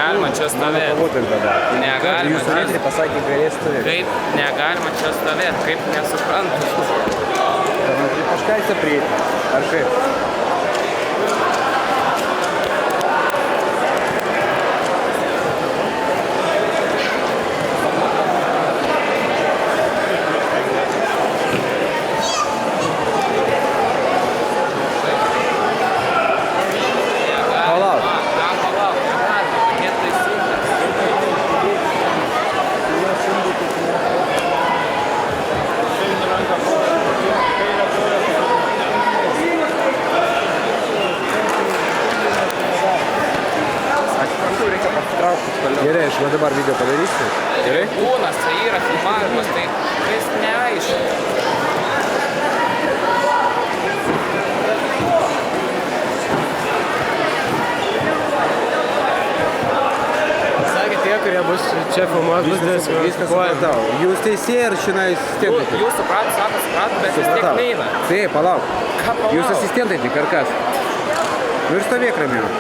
negalima čia stovėti. Negalima Jūsų čia. lyderį pasakė, galės stovėti. Kaip negalima čia stovėti, kaip nesuprantu. Tai paškaitę prieiti. Ar kaip? Gerai, aš va dabar video padarysiu. Gerai? Kūnas, tai yra filmavimas, tai jis neaišku. Sakė tie, kurie bus čia filmuos, bus Viską supratau. Jūs teisėjai ar šiandien asistentai? Jūs supratau, bet vis tiek neina. Taip, palauk. Ką palauk? Jūs asistentai tik ar kas? Nu ir stovėk ramiau.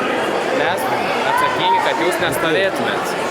Mes atsakingi, kad jūs nestovėtumėt.